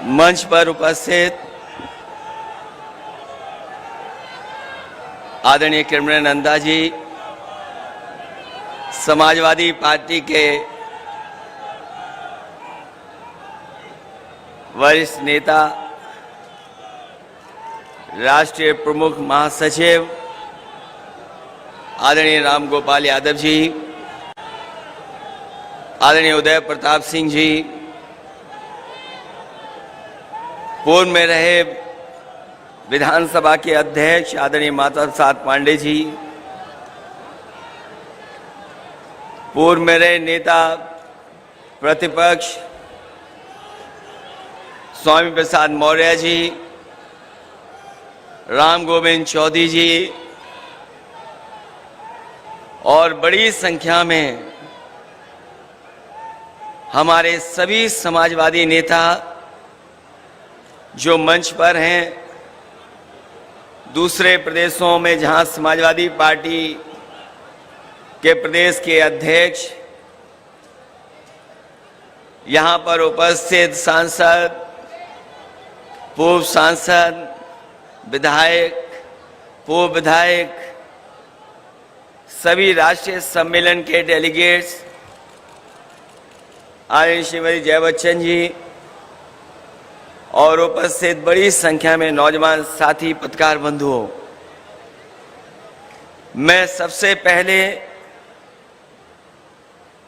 मंच पर उपस्थित आदरणीय किरण नंदा जी, समाजवादी पार्टी के वरिष्ठ नेता, राष्ट्रीय प्रमुख महासचिव आदरणीय राम गोपाल यादव जी, आदरणीय उदय प्रताप सिंह जी, पूर्व में रहे विधानसभा के अध्यक्ष आदरणीय माता प्रसाद पांडे जी, पूर्व में रहे नेता प्रतिपक्ष स्वामी प्रसाद मौर्य जी, राम गोविंद चौधरी जी और बड़ी संख्या में हमारे सभी समाजवादी नेता जो मंच पर हैं, दूसरे प्रदेशों में जहां समाजवादी पार्टी के प्रदेश के अध्यक्ष, यहां पर उपस्थित सांसद, पूर्व सांसद, विधायक, पूर्व विधायक, सभी राष्ट्रीय सम्मेलन के डेलीगेट्स, आदरणीय श्रीमती जया बच्चन जी और उपस्थित बड़ी संख्या में नौजवान साथी पत्रकार बंधुओं, मैं सबसे पहले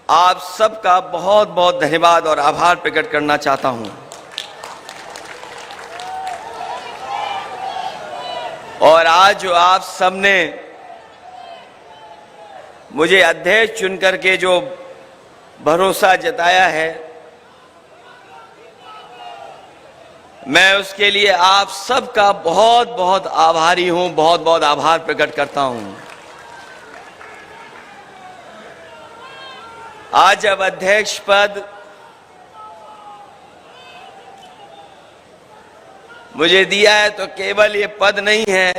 आप सबका बहुत बहुत धन्यवाद और आभार प्रकट करना चाहता हूं। और आज जो आप सबने मुझे अध्यक्ष चुनकर के जो भरोसा जताया है, मैं उसके लिए आप सबका बहुत बहुत आभारी हूं, बहुत बहुत आभार प्रकट करता हूं। आज जब अध्यक्ष पद मुझे दिया है तो केवल ये पद नहीं है,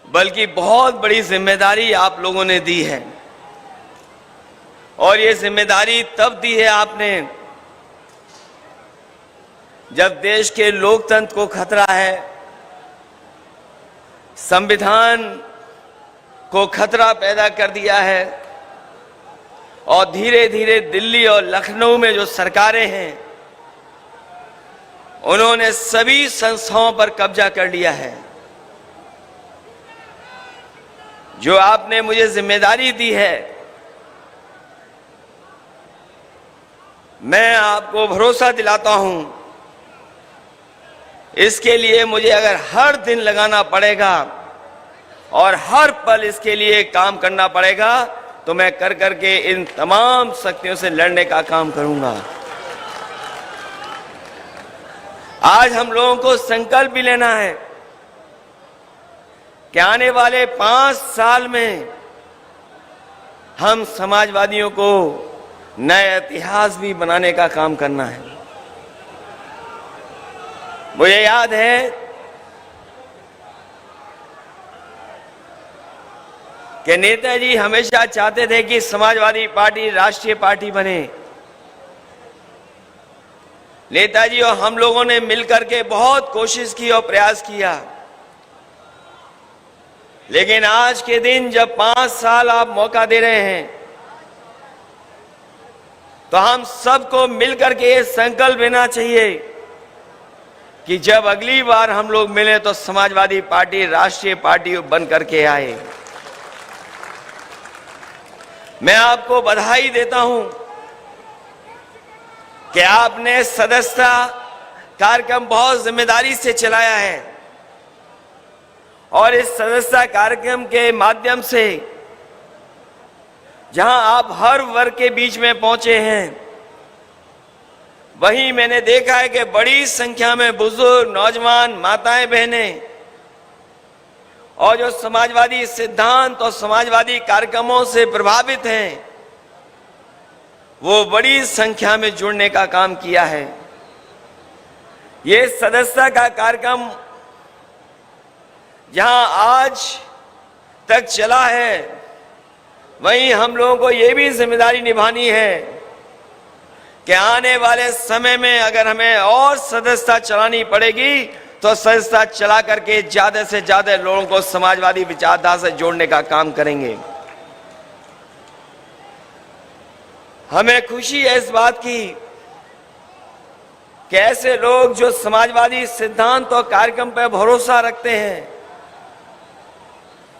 बल्कि बहुत बड़ी जिम्मेदारी आप लोगों ने दी है। और ये जिम्मेदारी तब दी है आपने जब देश के लोकतंत्र को खतरा है, संविधान को खतरा पैदा कर दिया है और धीरे धीरे दिल्ली और लखनऊ में जो सरकारें हैं उन्होंने सभी संस्थाओं पर कब्जा कर लिया है। जो आपने मुझे जिम्मेदारी दी है, मैं आपको भरोसा दिलाता हूं, इसके लिए मुझे अगर हर दिन लगाना पड़ेगा और हर पल इसके लिए काम करना पड़ेगा तो मैं कर करके इन तमाम शक्तियों से लड़ने का काम करूंगा। आज हम लोगों को संकल्प भी लेना है कि आने वाले 5 साल में हम समाजवादियों को नया इतिहास भी बनाने का काम करना है। मुझे याद है कि नेताजी हमेशा चाहते थे कि समाजवादी पार्टी राष्ट्रीय पार्टी बने। नेताजी और हम लोगों ने मिलकर के बहुत कोशिश की और प्रयास किया, लेकिन आज के दिन जब 5 साल आप मौका दे रहे हैं तो हम सबको मिलकर के ये संकल्प लेना चाहिए कि जब अगली बार हम लोग मिले तो समाजवादी पार्टी राष्ट्रीय पार्टी बन करके आए। मैं आपको बधाई देता हूं कि आपने सदस्यता कार्यक्रम बहुत जिम्मेदारी से चलाया है और इस सदस्यता कार्यक्रम के माध्यम से जहां आप हर वर्ग के बीच में पहुंचे हैं, वहीं मैंने देखा है कि बड़ी संख्या में बुजुर्ग, नौजवान, माताएं, बहनें और जो समाजवादी सिद्धांत और समाजवादी कार्यक्रमों से प्रभावित हैं, वो बड़ी संख्या में जुड़ने का काम किया है। ये सदस्यता का कार्यक्रम जहां आज तक चला है, वहीं हम लोगों को ये भी जिम्मेदारी निभानी है कि आने वाले समय में अगर हमें और सदस्यता चलानी पड़ेगी तो सदस्यता चला करके ज्यादा से ज्यादा लोगों को समाजवादी विचारधारा से जोड़ने का काम करेंगे। हमें खुशी है इस बात की कि ऐसे लोग जो समाजवादी सिद्धांत और कार्यक्रम पर भरोसा रखते हैं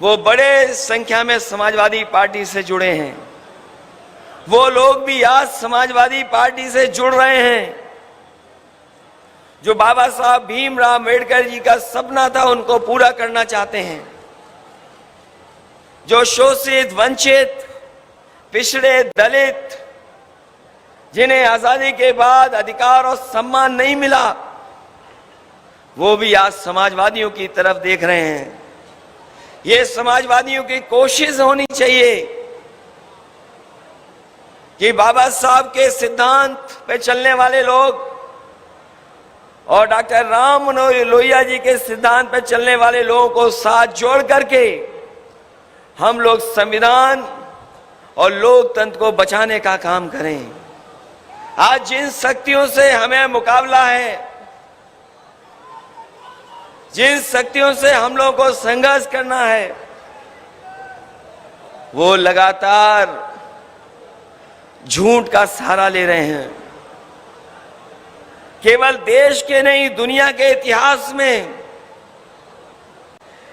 वो बड़े संख्या में समाजवादी पार्टी से जुड़े हैं। वो लोग भी आज समाजवादी पार्टी से जुड़ रहे हैं। जो बाबा साहब भीमराव अम्बेडकर जी का सपना था उनको पूरा करना चाहते हैं। जो शोषित, वंचित, पिछड़े, दलित, जिन्हें आजादी के बाद अधिकार और सम्मान नहीं मिला, वो भी आज समाजवादियों की तरफ देख रहे हैं। ये समाजवादियों की कोशिश होनी चाहिए कि बाबा साहब के सिद्धांत पे चलने वाले लोग और डॉक्टर राम मनोहर लोहिया जी के सिद्धांत पे चलने वाले लोगों को साथ जोड़ करके हम लोग संविधान और लोकतंत्र को बचाने का काम करें। आज जिन शक्तियों से हमें मुकाबला है, जिन शक्तियों से हम लोगों को संघर्ष करना है, वो लगातार झूठ का सहारा ले रहे हैं। केवल देश के नहीं, दुनिया के इतिहास में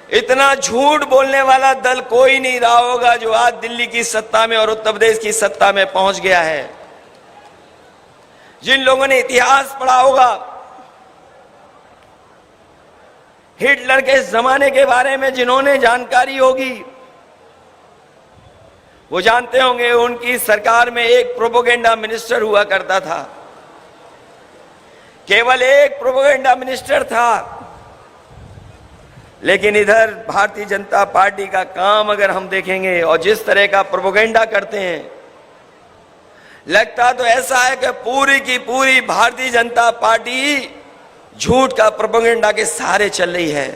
इतना झूठ बोलने वाला दल कोई नहीं रहा होगा जो आज दिल्ली की सत्ता में और उत्तर प्रदेश की सत्ता में पहुंच गया है। जिन लोगों ने इतिहास पढ़ा होगा, हिटलर के जमाने के बारे में जिन्होंने जानकारी होगी वो जानते होंगे उनकी सरकार में एक प्रोपेगेंडा मिनिस्टर हुआ करता था। केवल एक प्रोपेगेंडा मिनिस्टर था। लेकिन इधर भारतीय जनता पार्टी का काम अगर हम देखेंगे और जिस तरह का प्रोपेगेंडा करते हैं, लगता तो ऐसा है कि पूरी की पूरी भारतीय जनता पार्टी झूठ का प्रोपेगेंडा के सहारे चल रही है।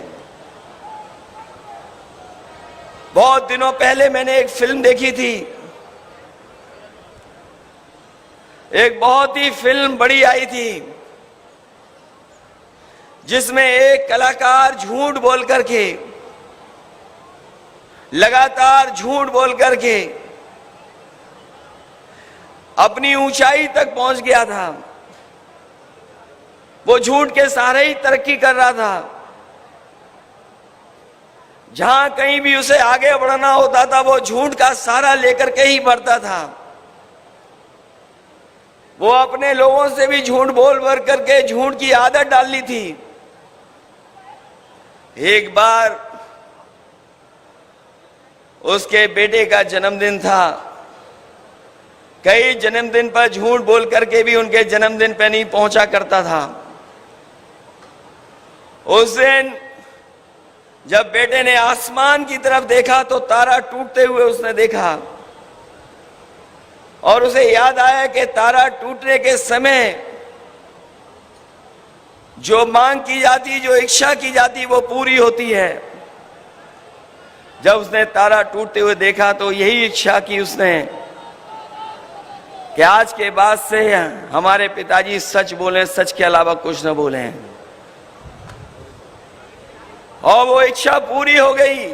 बहुत दिनों पहले मैंने एक फिल्म देखी थी। एक बहुत ही फिल्म बड़ी आई थी जिसमें एक कलाकार झूठ बोल करके, लगातार झूठ बोल करके अपनी ऊंचाई तक पहुंच गया था। वो झूठ के सहारे ही तरक्की कर रहा था। जहां कहीं भी उसे आगे बढ़ना होता था वो झूठ का सहारा लेकर के ही बढ़ता था। वो अपने लोगों से भी झूठ बोल बोल करके झूठ की आदत डाल ली थी। एक बार उसके बेटे का जन्मदिन था। कई जन्मदिन पर झूठ बोल करके भी उनके जन्मदिन पर नहीं पहुंचा करता था। उस दिन जब बेटे ने आसमान की तरफ देखा तो तारा टूटते हुए उसने देखा और उसे याद आया कि तारा टूटने के समय जो मांग की जाती, जो इच्छा की जाती, वो पूरी होती है। जब उसने तारा टूटते हुए देखा तो यही इच्छा की उसने कि आज के बाद से हमारे पिताजी सच बोले, सच के अलावा कुछ न बोले। और वो इच्छा पूरी हो गई।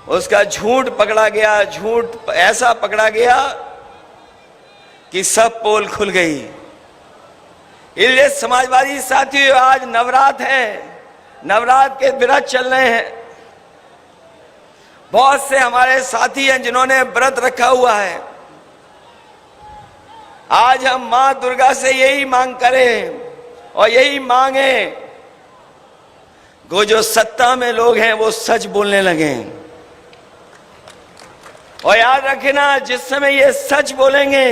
उसका झूठ पकड़ा गया। झूठ ऐसा पकड़ा गया कि सब पोल खुल गई। इसलिए समाजवादी साथियों, आज नवरात्र है, नवरात्र के व्रत चल रहे हैं। बहुत से हमारे साथी हैं जिन्होंने व्रत रखा हुआ है। आज हम मां दुर्गा से यही मांग करें और यही मांगे वो जो सत्ता में लोग हैं वो सच बोलने लगे। और याद रखना, जिस समय ये सच बोलेंगे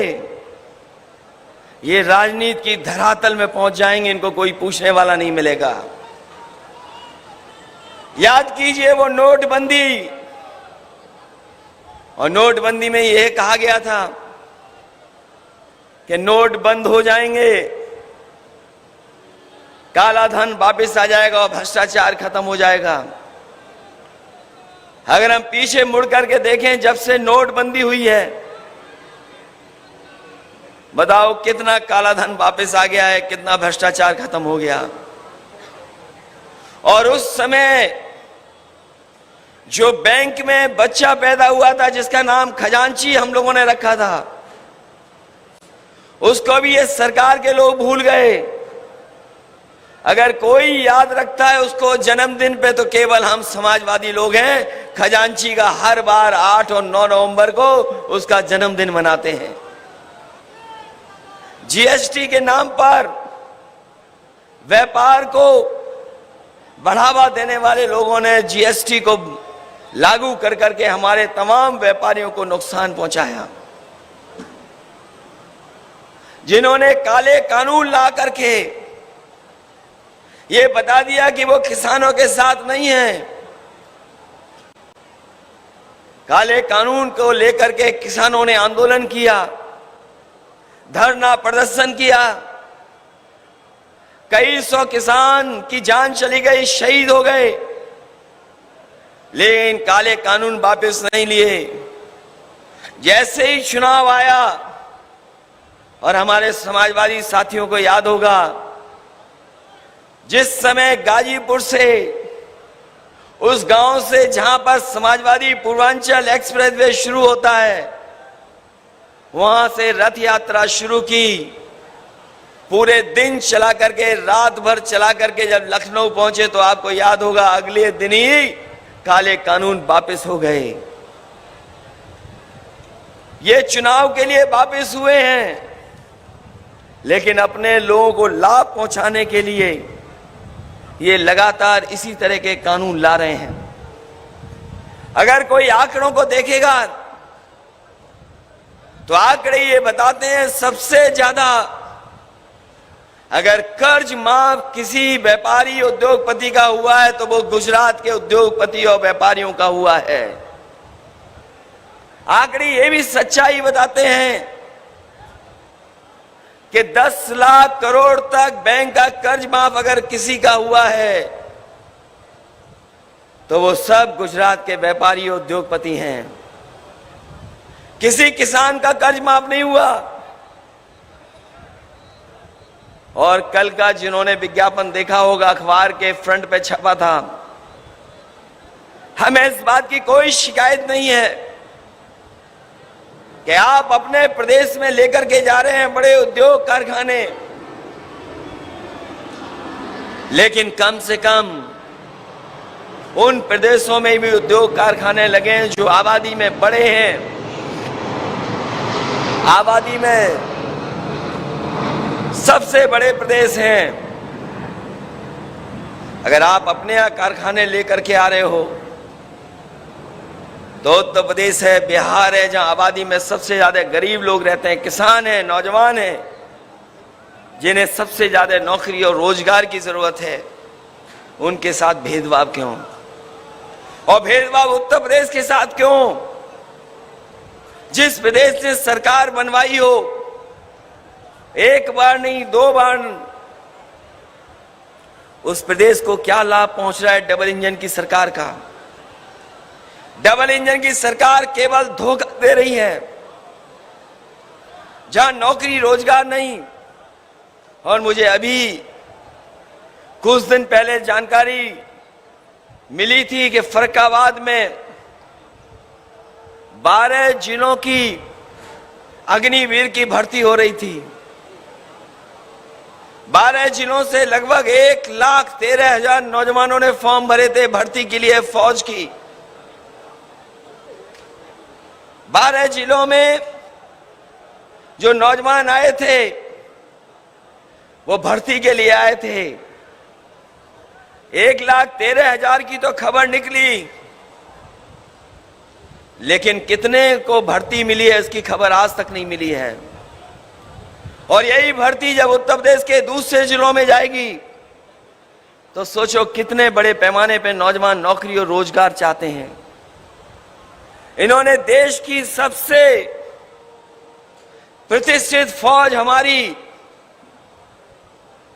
ये राजनीति की धरातल में पहुंच जाएंगे, इनको कोई पूछने वाला नहीं मिलेगा। याद कीजिए वो नोटबंदी, और नोटबंदी में यह कहा गया था कि नोट बंद हो जाएंगे, काला धन वापस आ जाएगा और भ्रष्टाचार खत्म हो जाएगा। अगर हम पीछे मुड़ करके देखें, जब से नोटबंदी हुई है बताओ कितना काला धन वापस आ गया है, कितना भ्रष्टाचार खत्म हो गया। और उस समय जो बैंक में बच्चा पैदा हुआ था जिसका नाम खजांची हम लोगों ने रखा था, उसको भी ये सरकार के लोग भूल गए। अगर कोई याद रखता है उसको जन्मदिन पे तो केवल हम समाजवादी लोग हैं। खजांची का हर बार 8 और 9 नवंबर को उसका जन्मदिन मनाते हैं। जीएसटी के नाम पर व्यापार को बढ़ावा देने वाले लोगों ने जीएसटी को लागू कर करके हमारे तमाम व्यापारियों को नुकसान पहुंचाया। जिन्होंने काले कानून ला करके ये बता दिया कि वो किसानों के साथ नहीं है, काले कानून को लेकर के किसानों ने आंदोलन किया, धरना प्रदर्शन किया, कई सौ किसान की जान चली गई, शहीद हो गए, लेकिन काले कानून वापस नहीं लिए। जैसे ही चुनाव आया, और हमारे समाजवादी साथियों को याद होगा जिस समय गाजीपुर से, उस गांव से जहां पर समाजवादी पूर्वांचल एक्सप्रेसवे शुरू होता है, वहां से रथ यात्रा शुरू की। पूरे दिन चला करके, रात भर चला करके जब लखनऊ पहुंचे तो आपको याद होगा अगले दिन ही काले कानून वापस हो गए। ये चुनाव के लिए वापस हुए हैं, लेकिन अपने लोगों को लाभ पहुंचाने के लिए ये लगातार इसी तरह के कानून ला रहे हैं। अगर कोई आंकड़ों को देखेगा तो आंकड़े ये बताते हैं सबसे ज्यादा अगर कर्ज माफ किसी व्यापारी उद्योगपति का हुआ है तो वो गुजरात के उद्योगपति और व्यापारियों का हुआ है। आंकड़े ये भी सच्चाई बताते हैं कि 10 लाख करोड़ तक बैंक का कर्ज माफ अगर किसी का हुआ है तो वो सब गुजरात के व्यापारी उद्योगपति हैं। किसी किसान का कर्ज माफ नहीं हुआ। और कल का जिन्होंने विज्ञापन देखा होगा, अखबार के फ्रंट पे छपा था, हमें इस बात की कोई शिकायत नहीं है कि आप अपने प्रदेश में लेकर के जा रहे हैं बड़े उद्योग कारखाने, लेकिन कम से कम उन प्रदेशों में भी उद्योग कारखाने लगे हैं जो आबादी में बड़े हैं, आबादी में सबसे बड़े प्रदेश हैं। अगर आप अपने यहां कारखाने लेकर के आ रहे हो तो उत्तर प्रदेश है, बिहार है, जहां आबादी में सबसे ज्यादा गरीब लोग रहते हैं, किसान हैं, नौजवान हैं, जिन्हें सबसे ज्यादा नौकरी और रोजगार की जरूरत है, उनके साथ भेदभाव क्यों? और भेदभाव उत्तर प्रदेश के साथ क्यों? जिस प्रदेश ने सरकार बनवाई हो, एक बार नहीं 2 बार, उस प्रदेश को क्या लाभ पहुंच रहा है डबल इंजन की सरकार का? डबल इंजन की सरकार केवल धोखा दे रही है, जहां नौकरी रोजगार नहीं। और मुझे अभी कुछ दिन पहले जानकारी मिली थी कि फर्रुखाबाद में 12 जिलों की अग्निवीर की भर्ती हो रही थी। 12 जिलों से लगभग 1,13,000 नौजवानों ने फॉर्म भरे थे भर्ती के लिए फौज की। 12 जिलों में जो नौजवान आए थे वो भर्ती के लिए आए थे। 1,13,000 की तो खबर निकली, लेकिन कितने को भर्ती मिली है इसकी खबर आज तक नहीं मिली है। और यही भर्ती जब उत्तर प्रदेश के दूसरे जिलों में जाएगी तो सोचो कितने बड़े पैमाने पर नौजवान नौकरी और रोजगार चाहते हैं। इन्होंने देश की सबसे प्रतिष्ठित फौज हमारी,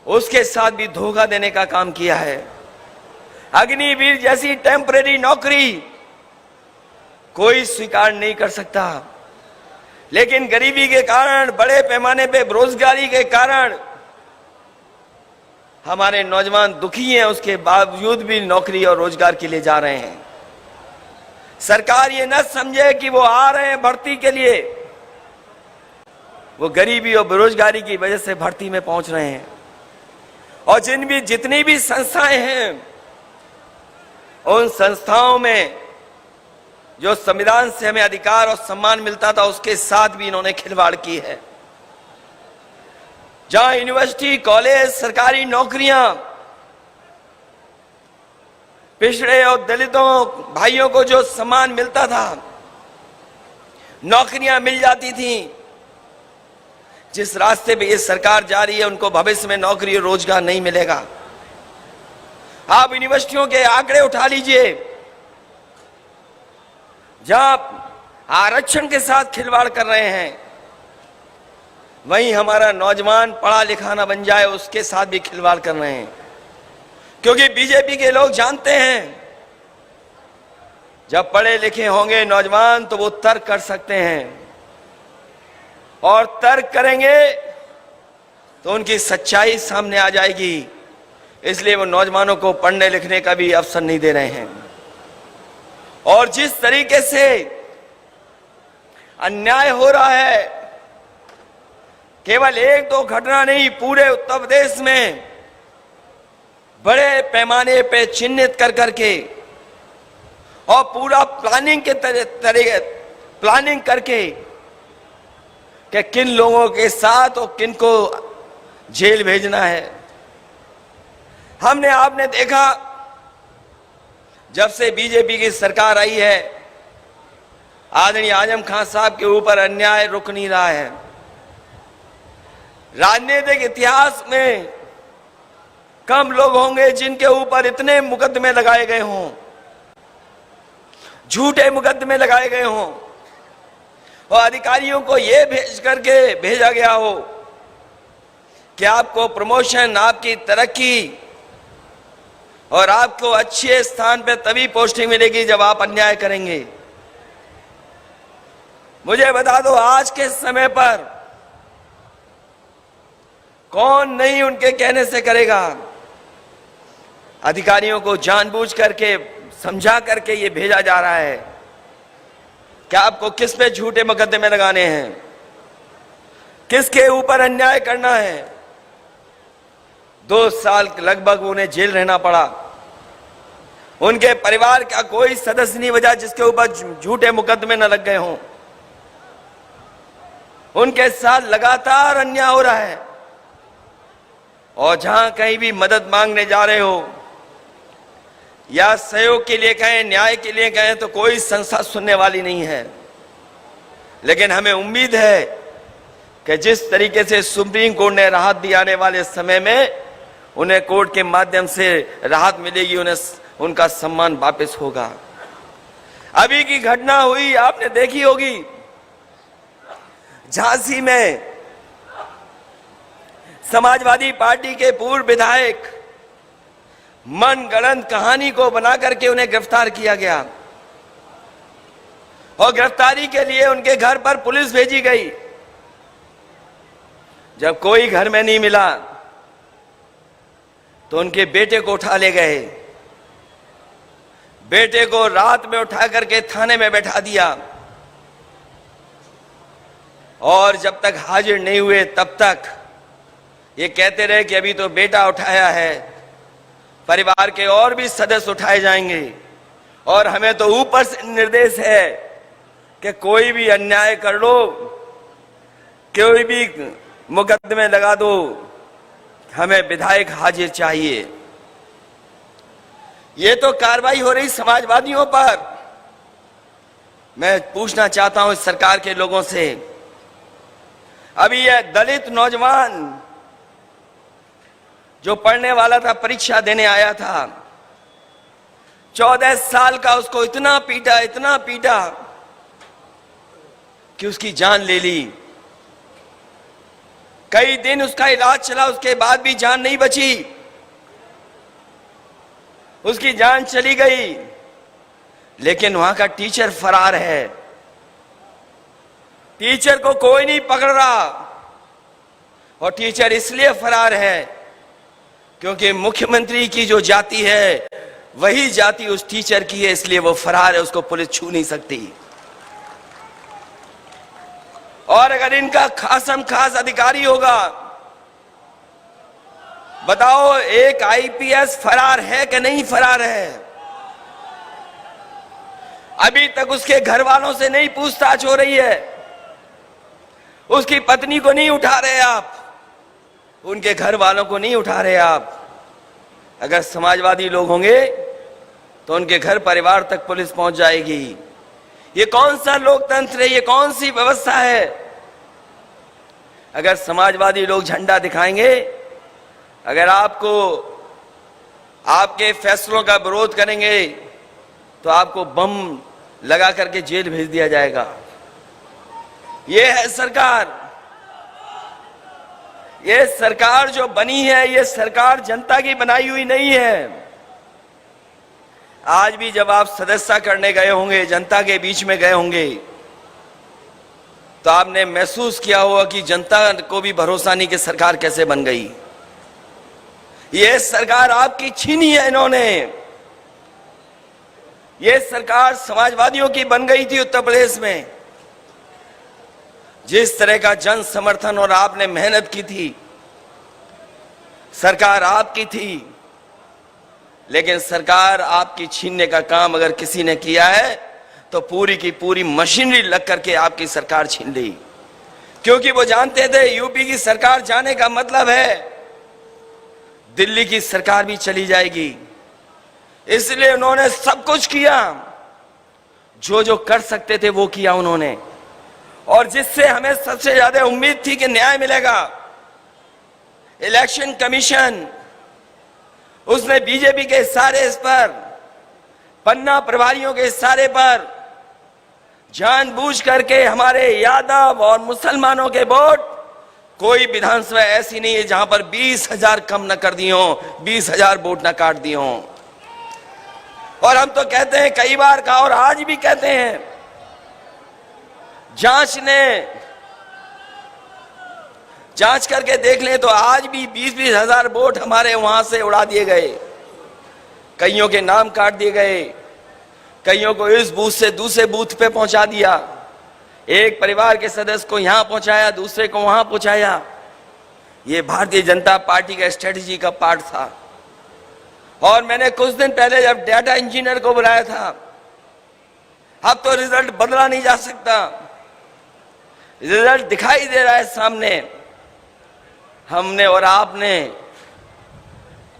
उसके साथ भी धोखा देने का काम किया है। अग्निवीर जैसी टेम्परेरी नौकरी कोई स्वीकार नहीं कर सकता। लेकिन गरीबी के कारण, बड़े पैमाने पे बेरोजगारी के कारण हमारे नौजवान दुखी हैं, उसके बावजूद भी नौकरी और रोजगार के लिए जा रहे हैं। सरकार ये न समझे कि वो आ रहे हैं भर्ती के लिए, वो गरीबी और बेरोजगारी की वजह से भर्ती में पहुंच रहे हैं। और जितनी भी संस्थाएं हैं, उन संस्थाओं में जो संविधान से हमें अधिकार और सम्मान मिलता था, उसके साथ भी इन्होंने खिलवाड़ की है। जहां यूनिवर्सिटी, कॉलेज, सरकारी नौकरियां पिछड़े और दलितों भाइयों को जो सम्मान मिलता था, नौकरियां मिल जाती थी, जिस रास्ते पे ये सरकार जा रही है, उनको भविष्य में नौकरी और रोजगार नहीं मिलेगा। आप यूनिवर्सिटियों के आंकड़े उठा लीजिए, जहां आरक्षण के साथ खिलवाड़ कर रहे हैं, वहीं हमारा नौजवान पढ़ा लिखा ना बन जाए, उसके साथ भी खिलवाड़ कर रहे हैं। क्योंकि बीजेपी के लोग जानते हैं, जब पढ़े लिखे होंगे नौजवान तो वो तर्क कर सकते हैं, और तर्क करेंगे तो उनकी सच्चाई सामने आ जाएगी। इसलिए वो नौजवानों को पढ़ने लिखने का भी अवसर नहीं दे रहे हैं। और जिस तरीके से अन्याय हो रहा है, केवल एक दो घटना नहीं, पूरे उत्तर प्रदेश में बड़े पैमाने पे चिन्हित कर करके और पूरा प्लानिंग के तरीके प्लानिंग करके कि किन लोगों के साथ और किन को जेल भेजना है। आपने देखा, जब से बीजेपी की सरकार आई है, आदरणीय आजम खान साहब के ऊपर अन्याय रुक नहीं रहा है। राजनीतिक इतिहास में कम लोग होंगे जिनके ऊपर इतने मुकदमे लगाए गए हों, झूठे मुकदमे लगाए गए हों, और अधिकारियों को यह भेजा गया हो कि आपको प्रमोशन, आपकी तरक्की और आपको अच्छे स्थान पे तभी पोस्टिंग मिलेगी जब आप अन्याय करेंगे। मुझे बता दो, आज के समय पर कौन नहीं उनके कहने से करेगा। अधिकारियों को जानबूझ करके, समझा करके ये भेजा जा रहा है कि आपको किस पे झूठे मुकदमे लगाने हैं, किसके ऊपर अन्याय करना है। 2 साल लगभग उन्हें जेल रहना पड़ा। उनके परिवार का कोई सदस्य नहीं बचा जिसके ऊपर झूठे मुकदमे न लग गए हों। उनके साथ लगातार अन्याय हो रहा है। और जहां कहीं भी मदद मांगने जा रहे हो या सहयोग के लिए कहें, न्याय के लिए कहें, तो कोई संस्था सुनने वाली नहीं है। लेकिन हमें उम्मीद है कि जिस तरीके से सुप्रीम कोर्ट ने राहत दिलाने वाले समय में उन्हें कोर्ट के माध्यम से राहत मिलेगी, उन्हें उनका सम्मान वापस होगा। अभी की घटना हुई, आपने देखी होगी, झांसी में समाजवादी पार्टी के पूर्व विधायक मनगढ़ंत कहानी को बना करके उन्हें गिरफ्तार किया गया, और गिरफ्तारी के लिए उनके घर पर पुलिस भेजी गई। जब कोई घर में नहीं मिला तो उनके बेटे को उठा ले गए। बेटे को रात में उठा करके थाने में बैठा दिया, और जब तक हाजिर नहीं हुए तब तक ये कहते रहे कि अभी तो बेटा उठाया है, परिवार के और भी सदस्य उठाए जाएंगे, और हमें तो ऊपर से निर्देश है कि कोई भी अन्याय कर लो, कोई भी मुकदमे लगा दो, हमें विधायक हाजिर चाहिए। ये तो कार्रवाई हो रही समाजवादियों पर। मैं पूछना चाहता हूं इस सरकार के लोगों से, अभी यह दलित नौजवान जो पढ़ने वाला था, परीक्षा देने आया था, 14 साल का, उसको इतना पीटा कि उसकी जान ले ली। कई दिन उसका इलाज चला, उसके बाद भी जान नहीं बची, उसकी जान चली गई। लेकिन वहां का टीचर फरार है, टीचर को कोई नहीं पकड़ रहा, और टीचर इसलिए फरार है क्योंकि मुख्यमंत्री की जो जाति है वही जाति उस टीचर की है, इसलिए वो फरार है, उसको पुलिस छू नहीं सकती। और अगर इनका खासम खास अधिकारी होगा, बताओ एक आईपीएस फरार है कि नहीं फरार है? अभी तक उसके घर वालों से नहीं पूछताछ हो रही है, उसकी पत्नी को नहीं उठा रहे आप, उनके घर वालों को नहीं उठा रहे आप। अगर समाजवादी लोग होंगे तो उनके घर परिवार तक पुलिस पहुंच जाएगी। ये कौन सा लोकतंत्र है? ये कौन सी व्यवस्था है? अगर समाजवादी लोग झंडा दिखाएंगे, अगर आपको आपके फैसलों का विरोध करेंगे तो आपको बम लगा करके जेल भेज दिया जाएगा। ये है सरकार। ये सरकार जो बनी है, ये सरकार जनता की बनाई हुई नहीं है। आज भी जब आप सदस्यता करने गए होंगे, जनता के बीच में गए होंगे, तो आपने महसूस किया होगा कि जनता को भी भरोसा नहीं कि सरकार कैसे बन गई। ये सरकार आपकी छीनी है इन्होंने। ये सरकार समाजवादियों की बन गई थी उत्तर प्रदेश में। जिस तरह का जन समर्थन और आपने मेहनत की थी, सरकार आपकी थी, लेकिन सरकार आपकी छीनने का काम अगर किसी ने किया है तो पूरी की पूरी मशीनरी लग करके आपकी सरकार छीन ली। क्योंकि वो जानते थे यूपी की सरकार जाने का मतलब है दिल्ली की सरकार भी चली जाएगी। इसलिए उन्होंने सब कुछ किया, जो जो कर सकते थे वो किया उन्होंने। और जिससे हमें सबसे ज्यादा उम्मीद थी कि न्याय मिलेगा, इलेक्शन कमीशन, उसने बीजेपी के इशारे इस पर, पन्ना प्रभारियों के इशारे पर जानबूझ करके हमारे यादव और मुसलमानों के वोट, कोई विधानसभा ऐसी नहीं है जहां पर 20,000 कम न कर दिए हों, 20,000 वोट न काट दिए हों। और हम तो कहते हैं, कई बार कहा और आज भी कहते हैं, जांच करके देख लें तो आज भी 20-20 हजार वोट हमारे वहां से उड़ा दिए गए। कईयों के नाम काट दिए गए, कईयों को इस बूथ से दूसरे बूथ पे पहुंचा दिया, एक परिवार के सदस्य को यहां पहुंचाया, दूसरे को वहां पहुंचाया। ये भारतीय जनता पार्टी का स्ट्रेटजी का पार्ट था। और मैंने कुछ दिन पहले जब डाटा इंजीनियर को बुलाया था, अब तो रिजल्ट बदला नहीं जा सकता, रिजल्ट दिखाई दे रहा है सामने। हमने और आपने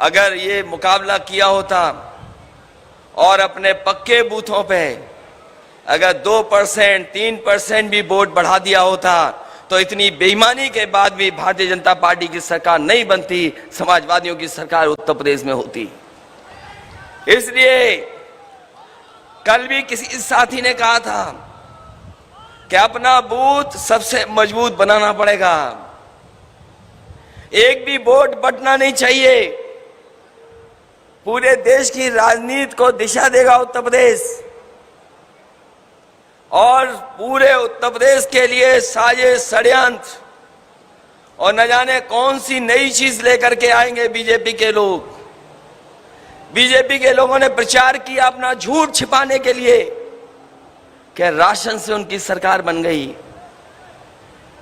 अगर ये मुकाबला किया होता और अपने पक्के बूथों पे अगर 2%, 3% भी वोट बढ़ा दिया होता तो इतनी बेईमानी के बाद भी भारतीय जनता पार्टी की सरकार नहीं बनती, समाजवादियों की सरकार उत्तर प्रदेश में होती। इसलिए कल भी किसी साथी ने कहा था कि अपना बूथ सबसे मजबूत बनाना पड़ेगा, एक भी वोट बटना नहीं चाहिए। पूरे देश की राजनीति को दिशा देगा उत्तर प्रदेश, और पूरे उत्तर प्रदेश के लिए साजिश, षड्यंत्र और न जाने कौन सी नई चीज लेकर के आएंगे बीजेपी के लोग। बीजेपी के लोगों ने प्रचार किया अपना झूठ छिपाने के लिए कि राशन से उनकी सरकार बन गई।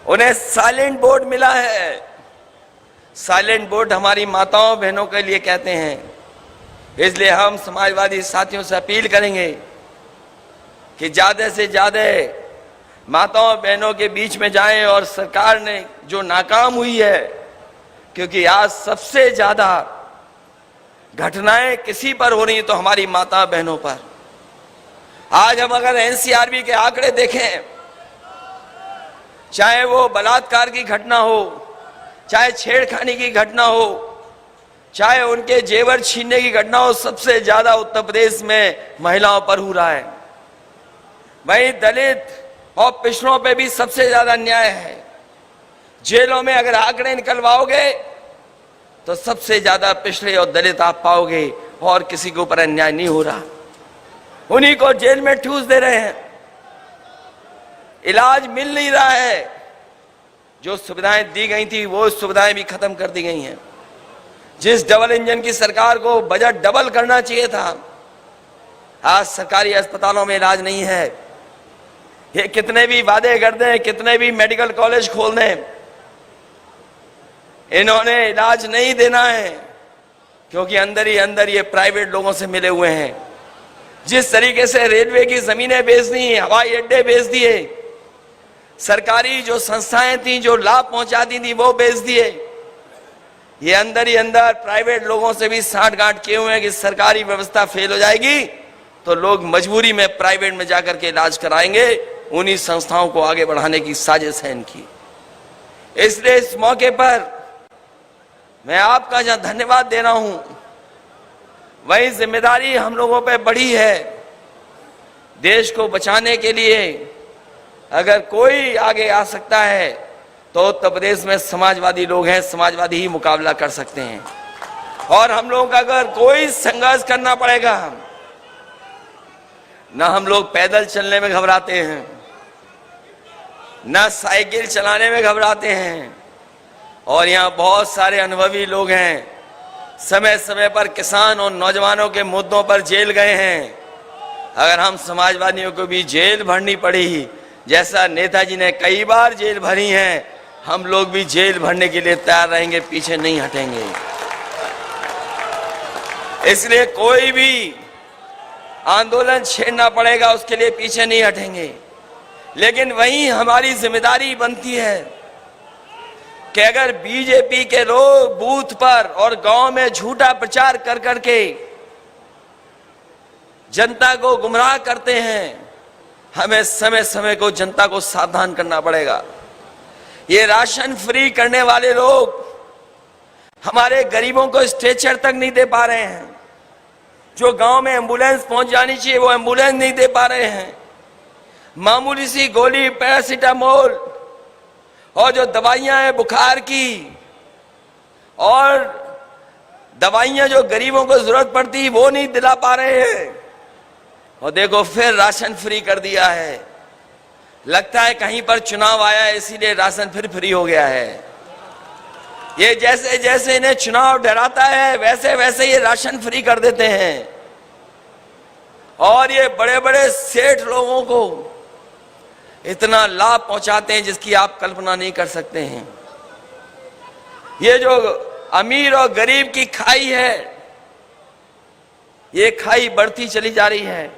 उन्हें साइलेंट वोट मिला है। साइलेंट वोट हमारी माताओं बहनों के लिए कहते हैं। इसलिए हम समाजवादी साथियों से अपील करेंगे कि ज्यादा से ज्यादा माताओं बहनों के बीच में जाएं और सरकार ने जो नाकाम हुई है, क्योंकि आज सबसे ज्यादा घटनाएं किसी पर हो रही तो हमारी माता बहनों पर। आज हम अगर एनसीआरबी के आंकड़े देखें, चाहे वो बलात्कार की घटना हो, चाहे छेड़खानी की घटना हो, चाहे उनके जेवर छीनने की घटना हो, सबसे ज्यादा उत्तर प्रदेश में महिलाओं पर हो रहा है। वहीं दलित और पिछड़ों पे भी सबसे ज्यादा अन्याय है। जेलों में अगर आंकड़े निकलवाओगे तो सबसे ज्यादा पिछड़े और दलित आप पाओगे, और किसी के ऊपर अन्याय नहीं हो रहा। उन्हीं को जेल में ठूस दे रहे हैं। इलाज मिल नहीं रहा है। जो सुविधाएं दी गई थी वो सुविधाएं भी खत्म कर दी गई हैं। जिस डबल इंजन की सरकार को बजट डबल करना चाहिए था, आज सरकारी अस्पतालों में इलाज नहीं है। ये कितने भी वादे कर दें, कितने भी मेडिकल कॉलेज खोल दें, इन्होंने इलाज नहीं देना है, क्योंकि अंदर ही अंदर ये प्राइवेट लोगों से मिले हुए हैं। जिस तरीके से रेलवे की जमीनें बेच दी, हवाई अड्डे बेच दिए, सरकारी जो संस्थाएं थी जो लाभ पहुंचाती थी वो बेच दिए। ये अंदर ही अंदर प्राइवेट लोगों से भी साठगांठ किए हुए हैं कि सरकारी व्यवस्था फेल हो जाएगी तो लोग मजबूरी में प्राइवेट में जाकर के इलाज कराएंगे। उन्हीं संस्थाओं को आगे बढ़ाने की साजिश है इनकी। इसलिए इस मौके पर मैं आपका जहां धन्यवाद दे रहा हूं, वही जिम्मेदारी हम लोगों पे बढ़ी है। देश को बचाने के लिए अगर कोई आगे आ सकता है तो उत्तर प्रदेश में समाजवादी लोग हैं, समाजवादी ही मुकाबला कर सकते हैं। और हम लोगों का अगर कोई संघर्ष करना पड़ेगा, ना हम लोग पैदल चलने में घबराते हैं, ना साइकिल चलाने में घबराते हैं। और यहाँ बहुत सारे अनुभवी लोग हैं, समय समय पर किसान और नौजवानों के मुद्दों पर जेल गए हैं। अगर हम समाजवादियों को भी जेल भरनी पड़ी, जैसा नेताजी ने कई बार जेल भरी है, हम लोग भी जेल भरने के लिए तैयार रहेंगे, पीछे नहीं हटेंगे। इसलिए कोई भी आंदोलन छेड़ना पड़ेगा, उसके लिए पीछे नहीं हटेंगे। लेकिन वहीं हमारी जिम्मेदारी बनती है कि अगर बीजेपी के लोग बूथ पर और गांव में झूठा प्रचार कर करके जनता को गुमराह करते हैं, हमें समय समय को जनता को सावधान करना पड़ेगा। ये राशन फ्री करने वाले लोग हमारे गरीबों को स्ट्रेचर तक नहीं दे पा रहे हैं। जो गांव में एम्बुलेंस पहुंच जानी चाहिए वो एम्बुलेंस नहीं दे पा रहे हैं। मामूली सी गोली पैरासीटामोल और जो दवाइयां हैं बुखार की और दवाइयां जो गरीबों को जरूरत पड़ती वो नहीं दिला पा रहे हैं। और देखो फिर राशन फ्री कर दिया है। लगता है कहीं पर चुनाव आया है इसीलिए राशन फिर फ्री हो गया है। ये जैसे जैसे इन्हें चुनाव डराता है वैसे वैसे ये राशन फ्री कर देते हैं। और ये बड़े बड़े सेठ लोगों को इतना लाभ पहुंचाते हैं जिसकी आप कल्पना नहीं कर सकते हैं। ये जो अमीर और गरीब की खाई है, ये खाई बढ़ती चली जा रही है।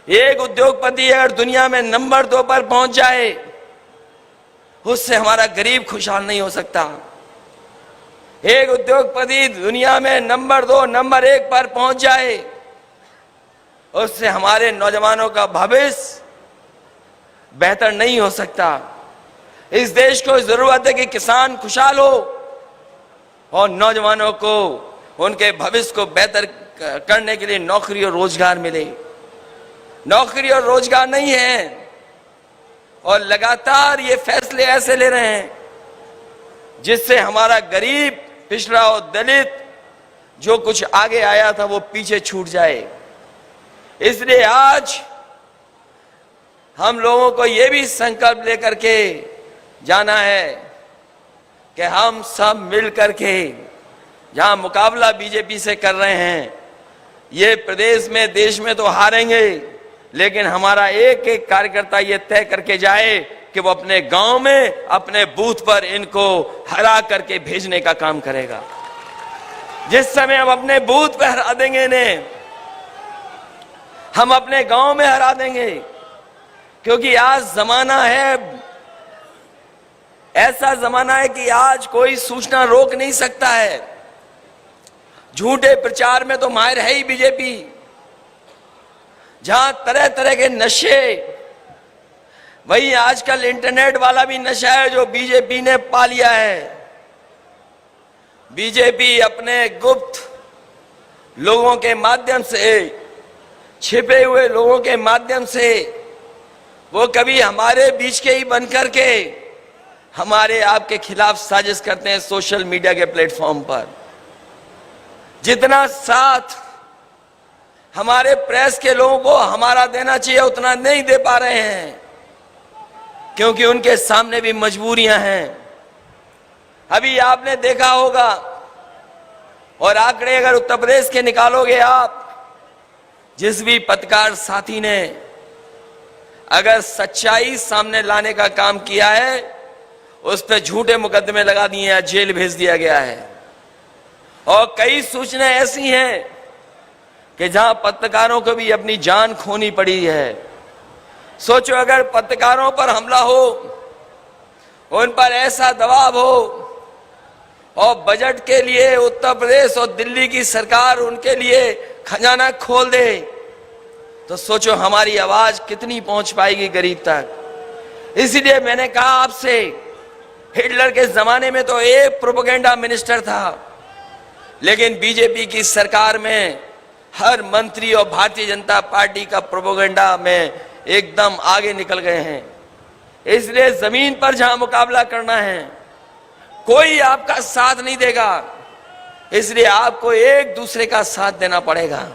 एक उद्योगपति अगर दुनिया में नंबर 2 पर पहुंच जाए, उससे हमारा गरीब खुशहाल नहीं हो सकता। एक उद्योगपति दुनिया में नंबर 2, नंबर 1 पर पहुंच जाए, उससे हमारे नौजवानों का भविष्य बेहतर नहीं हो सकता। इस देश को जरूरत है कि किसान खुशहाल हो और नौजवानों को उनके भविष्य को बेहतर करने के लिए नौकरी और रोजगार मिले। नौकरी और रोजगार नहीं है और लगातार ये फैसले ऐसे ले रहे हैं जिससे हमारा गरीब, पिछड़ा और दलित जो कुछ आगे आया था वो पीछे छूट जाए। इसलिए आज हम लोगों को ये भी संकल्प लेकर के जाना है कि हम सब मिल करके जहां मुकाबला बीजेपी से कर रहे हैं, ये प्रदेश में देश में तो हारेंगे, लेकिन हमारा एक एक कार्यकर्ता ये तय करके जाए कि वो अपने गांव में अपने बूथ पर इनको हरा करके भेजने का काम करेगा। जिस समय हम अपने बूथ पर हरा देंगे इन्हें, हम अपने गांव में हरा देंगे। क्योंकि आज जमाना है, ऐसा जमाना है कि आज कोई सूचना रोक नहीं सकता है। झूठे प्रचार में तो माहिर है ही बीजेपी। जहां तरह तरह के नशे, वही आजकल इंटरनेट वाला भी नशा है जो बीजेपी ने पा लिया है। बीजेपी अपने गुप्त लोगों के माध्यम से, छिपे हुए लोगों के माध्यम से, वो कभी हमारे बीच के ही बनकर के हमारे आपके खिलाफ साजिश करते हैं सोशल मीडिया के प्लेटफॉर्म पर। जितना साथ हमारे प्रेस के लोगों को हमारा देना चाहिए उतना नहीं दे पा रहे हैं। क्योंकि उनके सामने भी मजबूरियां हैं। अभी आपने देखा होगा, और आंकड़े अगर उत्तर प्रदेश के निकालोगे आप, जिस भी पत्रकार साथी ने अगर सच्चाई सामने लाने का काम किया है, उस पर झूठे मुकदमे लगा दिए हैं, जेल भेज दिया गया है। और कई सूचनाएं ऐसी हैं कि जहां पत्रकारों को भी अपनी जान खोनी पड़ी है। सोचो अगर पत्रकारों पर हमला हो, उन पर ऐसा दबाव हो, और बजट के लिए उत्तर प्रदेश और दिल्ली की सरकार उनके लिए खजाना खोल दे, तो सोचो हमारी आवाज कितनी पहुंच पाएगी गरीब तक। इसलिए मैंने कहा आपसे, हिटलर के जमाने में तो एक प्रोपेगेंडा मिनिस्टर था, लेकिन बीजेपी की सरकार में हर मंत्री और भारतीय जनता पार्टी का प्रोपेगेंडा में एकदम आगे निकल गए हैं। इसलिए जमीन पर जहां मुकाबला करना है, कोई आपका साथ नहीं देगा, इसलिए आपको एक दूसरे का साथ देना पड़ेगा।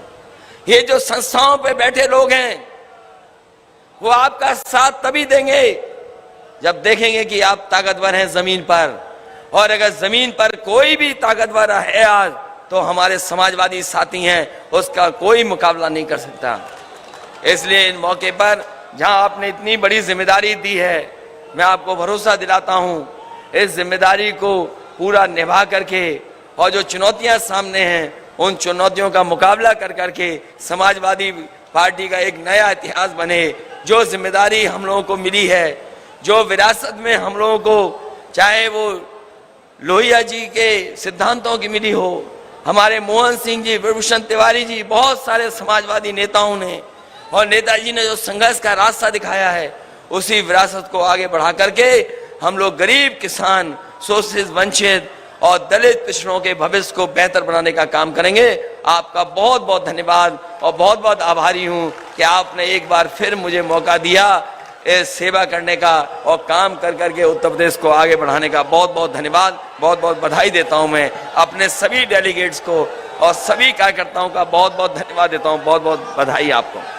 ये जो संस्थाओं पे बैठे लोग हैं, वो आपका साथ तभी देंगे जब देखेंगे कि आप ताकतवर हैं जमीन पर। और अगर जमीन पर कोई भी ताकतवर है आज, तो हमारे समाजवादी साथी हैं, उसका कोई मुकाबला नहीं कर सकता। इसलिए इन मौके पर जहां आपने इतनी बड़ी जिम्मेदारी दी है, मैं आपको भरोसा दिलाता हूं, इस जिम्मेदारी को पूरा निभा करके, और जो चुनौतियां सामने हैं, उन चुनौतियों का मुकाबला कर करके समाजवादी पार्टी का एक नया इतिहास बने। जो जिम्मेदारी हम लोगों को मिली है, जो विरासत में हम लोगों को, चाहे वो लोहिया जी के सिद्धांतों की मिली हो, हमारे मोहन सिंह जी, विभूषण तिवारी जी, बहुत सारे समाजवादी नेताओं ने और नेताजी ने जो संघर्ष का रास्ता दिखाया है, उसी विरासत को आगे बढ़ा करके हम लोग गरीब, किसान, शोषित, वंचित और दलित पिछड़ों के भविष्य को बेहतर बनाने का काम करेंगे। आपका बहुत बहुत धन्यवाद और बहुत बहुत आभारी हूं कि आपने एक बार फिर मुझे मौका दिया इस सेवा करने का और काम कर करके उत्तर प्रदेश को आगे बढ़ाने का। बहुत बहुत धन्यवाद, बहुत बहुत बधाई देता हूं मैं अपने सभी डेलीगेट्स को और सभी कार्यकर्ताओं का बहुत बहुत धन्यवाद देता हूं। बहुत बहुत बधाई आपको।